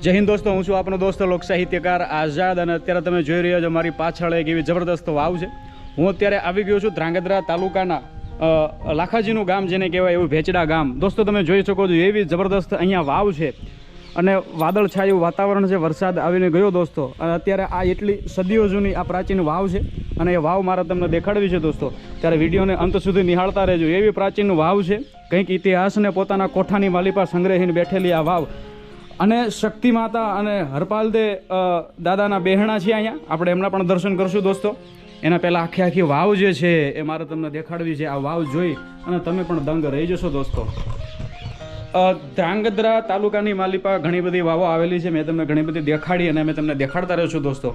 જય હિન્દ દોસ્તો, હું છું આપનો દોસ્ત લોક સાહિત્યકાર આઝાદ અને અત્યારે તમે જોઈ રહ્યા છો મારી પાછળ એક એવી જબરદસ્ત વાવ છે. હું અત્યારે આવી ગયો છું ધ્રાંગધ્રા તાલુકાના લાખાજીનું ગામ જેને કહેવાય એવું ભેચડા ગામ. દોસ્તો તમે જોઈ શકો છો એવી જબરદસ્ત અહીંયા વાવ છે અને વાદળછાયું વાતાવરણ છે. વરસાદ આવીને ગયો દોસ્તો અને અત્યારે આ એટલી સદીઓ જૂની આ પ્રાચીન વાવ છે અને એ વાવ મારે તમને દેખાડવી છે દોસ્તો. ત્યારે વિડીયોને અંત સુધી નિહાળતા રહેજો. એવી પ્રાચીન વાવ છે, કંઈક ઇતિહાસને પોતાના કોઠાની માલિપા સંગ્રહીને બેઠેલી આ વાવ અને શક્તિ માતા અને હરપાલદે દાદાના બહેણા છે. અહીંયા આપણે એમના પણ દર્શન કરશું દોસ્તો. એના પહેલાં આખી વાવ જે છે એ મારે તમને દેખાડવી છે. આ વાવ જોઈ અને તમે પણ દંગ રહી જશો દોસ્તો. ધ્રાંગધ્રા તાલુકાની માલિપા ઘણી બધી વાવો આવેલી છે. મેં તમને ઘણી બધી દેખાડી અને મેં તમને દેખાડતા રહ્યો છું દોસ્તો.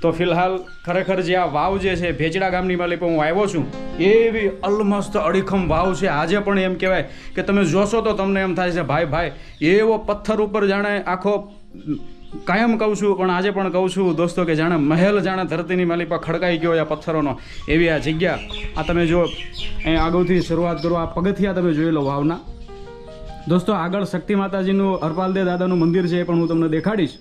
તો ફિલહાલ ખરેખર જે આ વાવ જે છે ભેચડા ગામની માલિપા હું આવ્યો છું, એવી અલમસ્ત અડીખમ વાવ છે. આજે પણ એમ કહેવાય કે તમે જોશો તો તમને એમ થાય છે ભાઈ એવો પથ્થર ઉપર જાણે આખો કાયમ કહું છું પણ આજે પણ કહું છું દોસ્તો કે જાણે મહેલ જાણે ધરતીની માલિપા ખડકાઈ ગયો આ પથ્થરોનો, એવી આ જગ્યા. આ તમે જો અહીં આગળથી શરૂઆત કરો, આ પગથિયા તમે જોઈ લો વાવના દોસ્તો. આગળ શક્તિ માતાજીનું હરપાલદે દાદાનું મંદિર છે એ પણ હું તમને દેખાડીશ.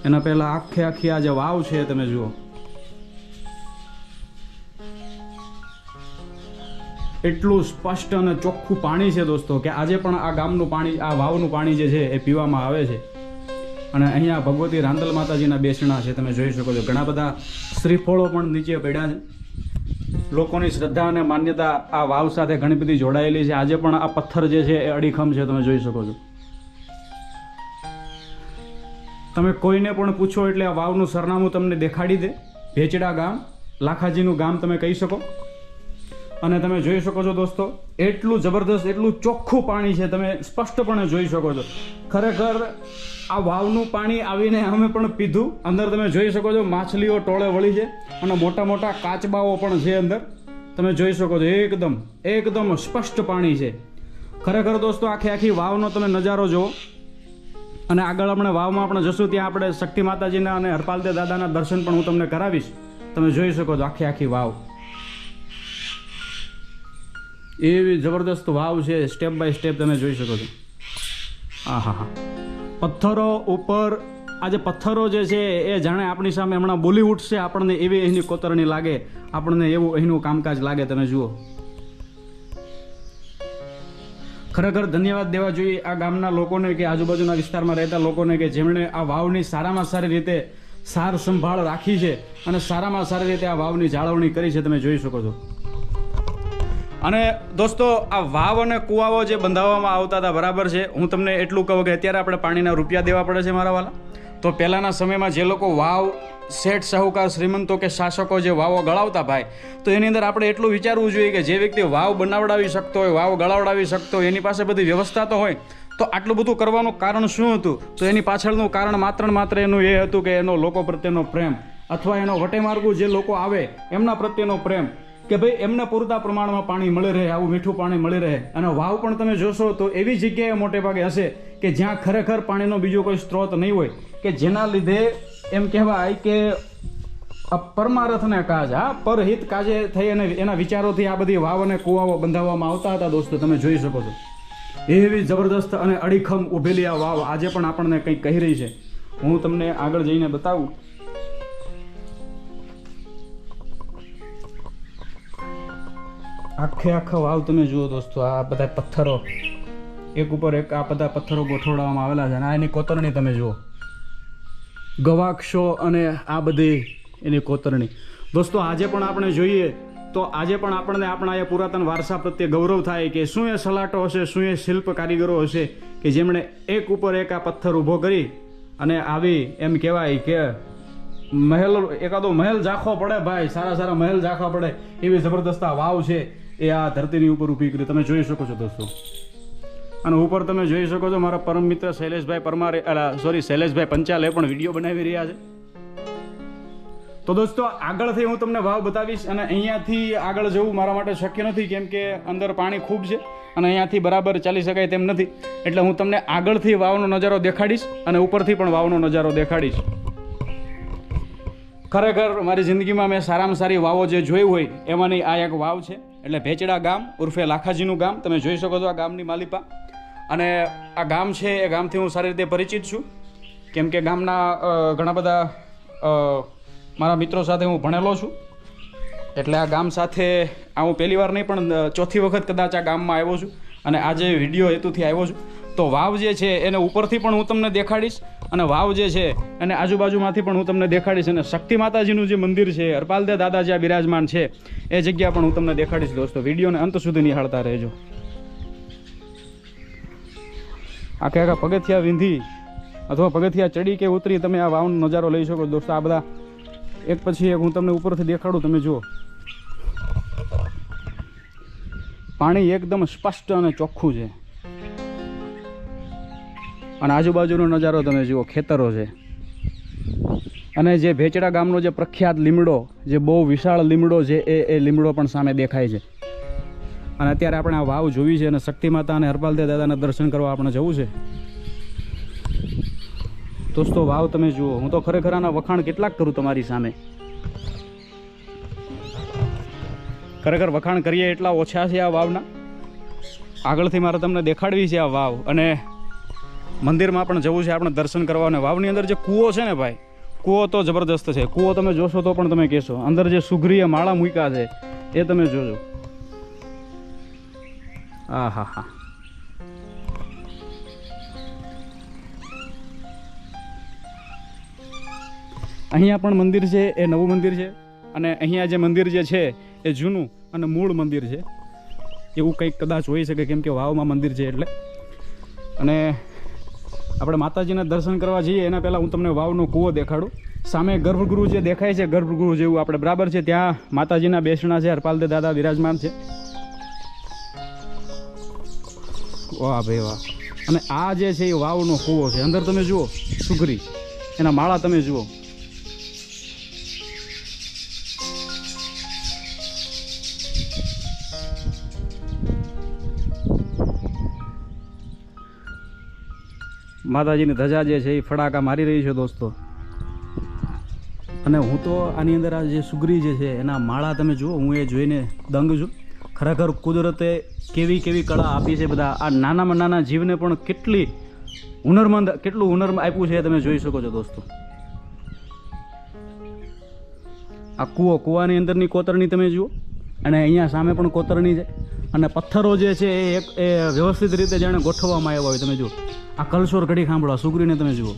એના પહેલાં આખી આ જે વાવ છે તમે જુઓ, એટલું સ્પષ્ટ અને ચોખ્ખું પાણી છે દોસ્તો કે આજે પણ આ ગામનું પાણી, આ વાવનું પાણી જે છે એ પીવામાં આવે છે. અને અહીંયા ભગવતી રાંદલ માતાજીના બેસણા છે, તમે જોઈ શકો છો. ઘણા બધા શ્રીફળો પણ નીચે પડ્યા છે. લોકોની શ્રદ્ધા અને માન્યતા આ વાવ સાથે ઘણી બધી જોડાયેલી છે. આજે પણ આ પથ્થર જે છે એ અડીખમ છે, તમે જોઈ શકો છો. તમે કોઈને પણ પૂછો એટલે આ વાવનું સરનામું તમને દેખાડી દે. ભેચડા ગામ, લાખાજીનું ગામ તમે કહી શકો. અને તમે જોઈ શકો છો દોસ્તો, એટલું જબરદસ્ત, એટલું ચોખ્ખું પાણી છે, તમે સ્પષ્ટપણે જોઈ શકો છો. ખરેખર આ વાવનું પાણી આવીને અમે પણ પીધું. અંદર તમે જોઈ શકો છો માછલીઓ ટોળે વળી છે અને મોટા મોટા કાચબાઓ પણ છે અંદર, તમે જોઈ શકો છો. એકદમ સ્પષ્ટ પાણી છે. ખરેખર દોસ્તો આખી વાવનો તમે નજારો જુઓ. અને આગળ આપણે વાવમાં આપણે જશું ત્યાં આપણે શક્તિ માતાજીના અને હરપાલદે દાદાના દર્શન પણ હું તમને કરાવીશ. તમે જોઈ શકો છો આખી વાવ, એવી જબરદસ્ત વાવ છે. સ્ટેપ બાય સ્ટેપ તમે જોઈ શકો છો. હા પથ્થરો ઉપર આ જે પથ્થરો જે છે એ જાણે આપણી સામે હમણાં બોલી ઉઠશે આપણને, એવી અહીંની કોતરણી લાગે આપણને, એવું અહીંનું કામકાજ લાગે. તમે જુઓ, ખરેખર ધન્યવાદ દેવા જોઈએ આ ગામના લોકોને કે આજુબાજુના વિસ્તારમાં રહેતા લોકોને કે જેમણે આ વાવની સારામાં સારી રીતે સાર સંભાળ રાખી છે અને સારામાં સારી રીતે આ વાવની જાળવણી કરી છે. તમે જોઈ શકો છો. અને દોસ્તો આ વાવ અને કુવાઓ જે બંધાવવામાં આવતા હતા બરાબર છે, હું તમને એટલું કહું કે અત્યારે આપણે પાણીના રૂપિયા દેવા પડે છે મારા વાલા. તો પહેલાંના સમયમાં જે લોકો વાવ, શેઠ, સાહુકાર, શ્રીમંતો કે શાસકો જે વાવો ગળાવતા ભાઈ, તો એની અંદર આપણે એટલું વિચારવું જોઈએ કે જે વ્યક્તિ વાવ બનાવડાવી શકતો હોય, વાવ ગળાવડાવી શકતો હોય, એની પાસે બધી વ્યવસ્થા તો હોય, તો આટલું બધું કરવાનું કારણ શું હતું? તો એની પાછળનું કારણ માત્ર એનું એ હતું કે એનો લોકો પ્રત્યેનો પ્રેમ, અથવા એનો વટેમાર્ગુ જે લોકો આવે એમના પ્રત્યેનો પ્રેમ, કે ભાઈ એમને પૂરતા પ્રમાણમાં પાણી મળી રહે, આવું મીઠું પાણી મળી રહે. અને વાવ પણ તમે જોશો તો એવી જગ્યાએ મોટે ભાગે હશે કે જ્યાં ખરેખર પાણીનો બીજો કોઈ સ્ત્રોત નહીં હોય, કે જેના લીધે એમ કહેવાય કે પરમારથને કાજ, પરહિત કાજે થઈ અને એના વિચારોથી આ બધી વાવ અને કુવાઓ બંધાવવામાં આવતા હતા દોસ્તો. તમે જોઈ શકો છો એવી જબરદસ્ત અને અડીખમ ઊભેલી આ વાવ આજે પણ આપણને કંઈક કહી રહી છે. હું તમને આગળ જઈને બતાવું. આખા વાવ તમે જુઓ દોસ્તો. આ બધા પથ્થરો એક ઉપર એક, આ બધા પથ્થરો ગોઠવવામાં આવેલા છે અને આ એની કોતરણી તમે જુઓ, ગવાક્ષો અને આ બધી એની કોતરણી દોસ્તો. આજે પણ આપણે જોઈએ તો આજે પણ આપણને આપણા એ પુરાતન વારસા પ્રત્યે ગૌરવ થાય કે શું એ સલાટો હશે, શું એ શિલ્પ કારીગરો હશે કે જેમણે એક ઉપર એક આ પથ્થર ઊભો કરી અને આવી એમ કહેવાય કે મહેલ, એકાદો મહેલ ઝાંખો પડે ભાઈ, સારા મહેલ ઝાંખવા પડે એવી જબરદસ્ત આ વાવ છે એ આ ધરતીની ઉપર ઊભી કરી. તમે જોઈ શકો છો દોસ્તો. અને ઉપર તમે જોઈ શકો છો મારા પરમ મિત્ર શૈલેષભાઈ પરમાર, શૈલેષભાઈ પંચાલ એ પણ વિડીયો બનાવી રહ્યા છે. તો દોસ્તો આગળથી હું તમને વાવ બતાવીશ અને અહીંયાથી આગળ જવું મારા માટે શક્ય નથી, કેમ કે અંદર પાણી ખૂબ છે અને અહીંયાથી બરાબર ચાલી શકાય તેમ નથી. એટલે હું તમને આગળથી વાવનો નજારો દેખાડીશ અને ઉપરથી પણ વાવનો નજારો દેખાડીશ. ખરેખર મારી જિંદગીમાં મેં સારામાં સારી વાવો જે જોઈ હોય એમાંની આ એક વાવ છે. એટલે ભેચડા ગામ ઉર્ફે લાખાજીનું ગામ, તમે જોઈ શકો છો આ ગામની માલિપા. અને આ ગામ છે એ ગામથી હું સારી રીતે પરિચિત છું, કેમ કે ગામના ઘણા બધા મારા મિત્રો સાથે હું ભણેલો છું. એટલે આ ગામ સાથે હું પહેલી વાર નહીં પણ ચોથી વખત કદાચ આ ગામમાં આવ્યો છું. અને આજે વિડીયો હેતુથી આવ્યો છું. તો વાવ જે છે એને ઉપરથી પણ હું તમને દેખાડીશ, અને વાવ જે છે એને આજુબાજુમાંથી પણ હું તમને દેખાડીશ, અને શક્તિ માતાજીનું જે મંદિર છે, હરપાલદે દાદા જ્યાં બિરાજમાન છે એ જગ્યા પણ હું તમને દેખાડીશ. દોસ્તો, વિડીયોને અંત સુધી નિહાળતા રહેજો. આખા પગથિયા વિંધી અથવા પગથિયા ચડી કે ઉતરી તમે આ વાવનો નજારો લઈ શકો. દોસ્તો, આ બધા એક પછી એક હું તમને ઉપરથી દેખાડું, તમે જુઓ. પાણી એકદમ સ્પષ્ટ અને ચોખ્ખું છે, અને આજુબાજુનો નજારો તમે જુઓ, ખેતરો છે. અને જે ભેચડા ગામનો જે પ્રખ્યાત લીમડો, જે બહુ વિશાળ લીમડો છે, એ લીમડો પણ સામે દેખાય છે. અને અત્યારે આપણે આ વાવ જોવી છે, અને શક્તિ માતા અને હરપાલદે દાદાના દર્શન કરવા આપણે જવું છે. દોસ્તો, વાવ તમે જુઓ. હું તો ખરેખર આના વખાણ કેટલાક કરું તમારી સામે. ખરેખર વખાણ કરીએ એટલા ઓછા છે આ વાવના. આગળથી મારે તમને દેખાડવી છે આ વાવ, અને મંદિરમાં પણ જવું છે આપણે દર્શન કરવા. અને વાવની અંદર જે કૂવો છે ને ભાઈ, કૂવો તો જબરદસ્ત છે. કૂવો તમે જોશો તો પણ તમે કહેશો. અંદર જે સુઘરીએ માળા મૂક્યા છે એ તમે જોજો. હા હા હા. અહીંયા પણ મંદિર છે, એ નવું મંદિર છે. અને અહીંયા જે મંદિર જે છે એ જૂનું અને મૂળ મંદિર છે, એવું કંઈક કદાચ હોઈ શકે, કેમ કે વાવમાં મંદિર છે એટલે. અને આપણે માતાજીના દર્શન કરવા જઈએ એના પહેલાં હું તમને વાવનો કૂવો દેખાડું. સામે ગર્ભગૃહ જે દેખાય છે, ગર્ભગૃહ જેવું આપણે બરાબર છે, ત્યાં માતાજીના બેસણા છે, હરપાલદે દાદા બિરાજમાન છે. વાહ ભાઈ વાહ. અને આ જે છે એ વાવનો કૂવો છે. અંદર તમે જુઓ સુઘરી, એના માળા તમે જુઓ. માતાજીની ધજા જે છે એ ફડાકા મારી રહી છે દોસ્તો. અને હું તો આની અંદર આ જે સુગરી જે છે એના માળા તમે જુઓ, હું એ જોઈને દંગ છું. ખરેખર કુદરતે કેવી કેવી કળા આપી છે. બધા આ નાનામાં નાના જીવને પણ કેટલું હુનર આપ્યું છે એ તમે જોઈ શકો છો દોસ્તો. આ કૂવાની અંદરની કોતરણી તમે જુઓ, અને અહીંયા સામે પણ કોતરણી છે. અને પથ્થરો જે છે એ વ્યવસ્થિત રીતે જાણે ગોઠવવામાં આવ્યા હોય. તમે જુઓ આ કલશોર ઘડી સાંભળો, સુગરીને તમે જુઓ.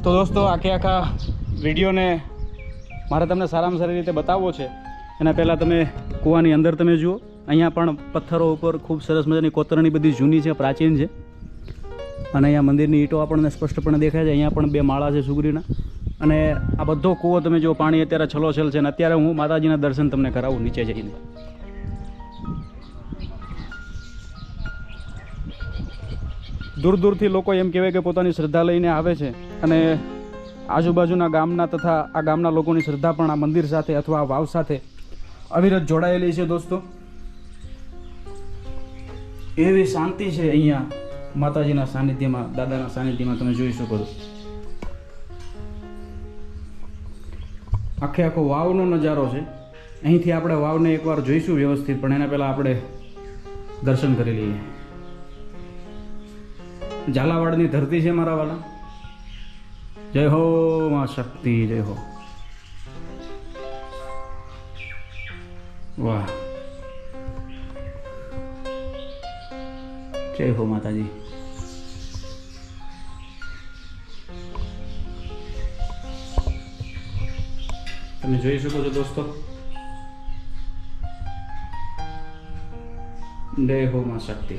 તો દોસ્તો, આખા વિડીયોને મારે તમને સારામાં સારી રીતે બતાવવો છે. એના પહેલાં તમે કૂવાની અંદર તમે જુઓ. અહીંયા પણ પથ્થરો ઉપર ખૂબ સરસ મજાની કોતરણી બધી જૂની છે, પ્રાચીન છે. અને અહીંયા મંદિરની ઈંટો આપણને સ્પષ્ટપણે દેખાય છે. અહીંયા પણ 2 માળા છે સુગરીના. અને આ બધો કૂવો તમે જુઓ, પાણી અત્યારે છલોછલ છે. અને અત્યારે હું માતાજીના દર્શન તમને કરાવું નીચે જઈને. દૂર દૂરથી લોકો એમ કહેવાય કે પોતાની શ્રદ્ધા લઈને આવે છે. અને આજુબાજુના ગામના તથા આ ગામના લોકોની શ્રદ્ધા પણ આ મંદિર સાથે અથવા આ વાવ સાથે અવિરત જોડાયેલી છે દોસ્તો. એવી શાંતિ છે અહીંયા માતાજીના સાનિધ્યમાં, દાદાના સાનિધ્યમાં તમે જોઈ શકો છો. આખો વાવનો નજારો છે. અહીંથી આપણે વાવને એકવાર જોઈશું વ્યવસ્થિત, પણ એના પહેલાં આપણે દર્શન કરી લઈએ. ઝાલાવાડની ધરતી છે મારા વાલા. જય હો માં શક્તિ, જય હો. વાહ, જય હો માતાજી. તમે જોઈ શકો છો દોસ્તો. જય હો માં શક્તિ.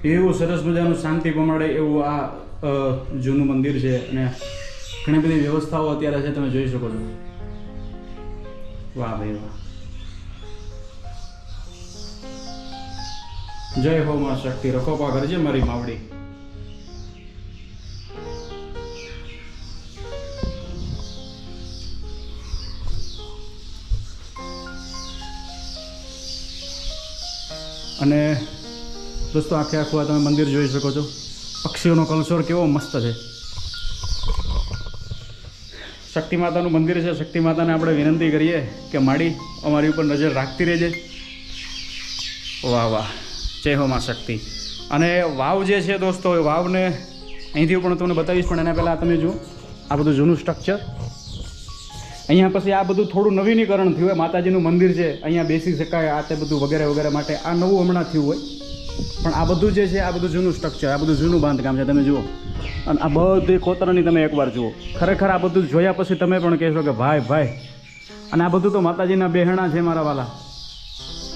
એવું સરસ મજાનું શાંતિ પમાડે એવું આ જૂનું મંદિર છે અને ઘણી બધી વ્યવસ્થાઓ અત્યારે છે, તમે જોઈ શકો છો. વાહ ભાઈ વાહ. જય હો માં શક્તિ, રખોપા કરજે મારી માવડી. અને દોસ્તો આખે આખું તમે મંદિર જોઈ શકો છો. પક્ષીઓનો કલસોર કેવો મસ્ત છે. શક્તિ માતાનું મંદિર છે. શક્તિ માતાને આપણે વિનંતી કરીએ કે માડી અમારી ઉપર નજર રાખતી રહેજે. વાહ વાહ, જય હો માં શક્તિ. અને વાવ જે છે દોસ્તો, એ વાવને અહીંથી પણ તમને બતાવીશ, પણ એના પહેલાં તમે જુઓ આ બધું જૂનું સ્ટ્રક્ચર. અહીંયા પછી આ બધું થોડું નવીનીકરણ થયું હોય. માતાજીનું મંદિર છે, અહીંયા બેસી શકાય, આ તે બધું વગેરે વગેરે માટે આ નવું હમણાં થયું હોય. પણ આ બધું જે છે, આ બધું જૂનું સ્ટ્રક્ચર, આ બધું જૂનું બાંધકામ છે. તમે જુઓ, અને આ બધી કોતરણી તમે એકવાર જુઓ. ખરેખર આ બધું જોયા પછી તમે પણ કહેશો કે ભાઈ ભાઈ. અને આ બધું તો માતાજીના બેહણા છે મારા વાલા.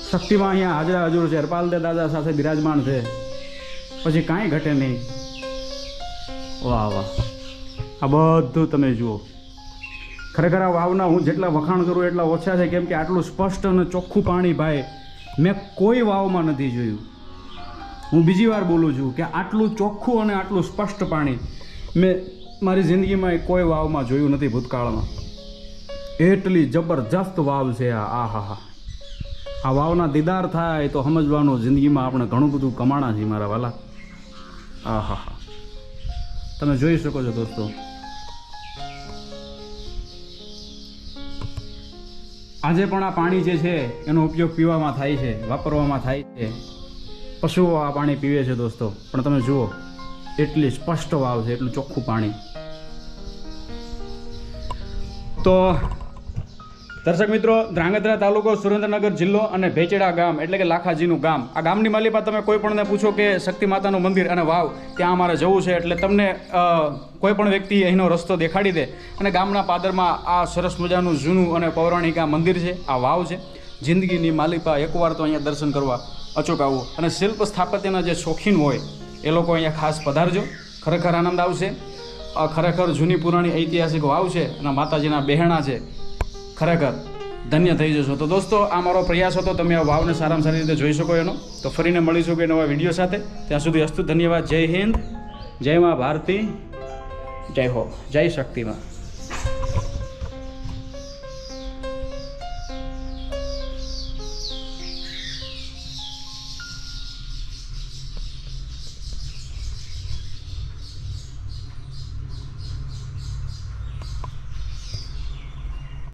શક્તિમાં અહીંયા હાજરા હજુર છે, હરપાલદે દાદા સાથે બિરાજમાન છે, પછી કાંઈ ઘટે નહીં. વાહ વાહ, આ બધું તમે જુઓ. ખરેખર આ વાવના હું જેટલા વખાણ કરું એટલા ઓછા છે, કેમ કે આટલું સ્પષ્ટ અને ચોખ્ખું પાણી ભાઈ મેં કોઈ વાવમાં નથી જોયું. હું બીજી વાર બોલું છું કે આટલું ચોખ્ખું અને આટલું સ્પષ્ટ પાણી મેં મારી જિંદગીમાં કોઈ વાવમાં જોયું નથી ભૂતકાળમાં. એટલી જબરજસ્ત વાવ છે આ. હા હા, આ વાવના દીદાર થાય તો સમજવાનું જિંદગીમાં આપણે ઘણું બધું કમાણા છીએ મારા વાલા. હા હા હા, તમે જોઈ શકો છો દોસ્તો. આજે પણ આ પાણી જે છે એનો ઉપયોગ પીવામાં થાય છે, વાપરવામાં થાય છે. પશુઓ આ પાણી પીવે છે દોસ્તો. પણ તમે જુઓ, એટલી સ્પષ્ટ વાવ છે, એટલું ચોખ્ખું પાણી. તો દર્શક મિત્રો, ધ્રાંગધ્રા તાલુકો, સુરેન્દ્રનગર જિલ્લો અને ભેચેડા ગામ એટલે કે લાખાજીનું ગામ. આ ગામની માલિપા તમે કોઈ પણને પૂછો કે શક્તિ માતાનું મંદિર અને વાવ ત્યાં અમારે જવું છે, એટલે તમને કોઈ પણ વ્યક્તિ અહીંનો રસ્તો દેખાડી દે. અને ગામના પાદરમાં આ સરસ મજાનું જૂનું અને પૌરાણિક આ મંદિર છે, આ વાવ છે. જિંદગીની માલિપા એકવાર તો અહીંયા દર્શન કરવા અચૂક આવવું. અને શિલ્પ સ્થાપત્યના જે શોખીન હોય એ લોકો અહીંયા ખાસ પધારજો. ખરેખર આનંદ આવશે. ખરેખર જૂની પુરાણી ઐતિહાસિક વાવ છે અને માતાજીના બહેણા છે. ખરેખર ધન્ય થઈ જશો. તો દોસ્તો, આ મારો પ્રયાસ હતો, તમે આ વાવને સારામાં સારી રીતે જોઈ શકો એનો. તો ફરીને મળીશું કે નવા વિડીયો સાથે. ત્યાં સુધી અસ્તુ ધન્યવાદ. જય હિન્દ, જય મા ભારતી, જય હો, જય શક્તિમાં.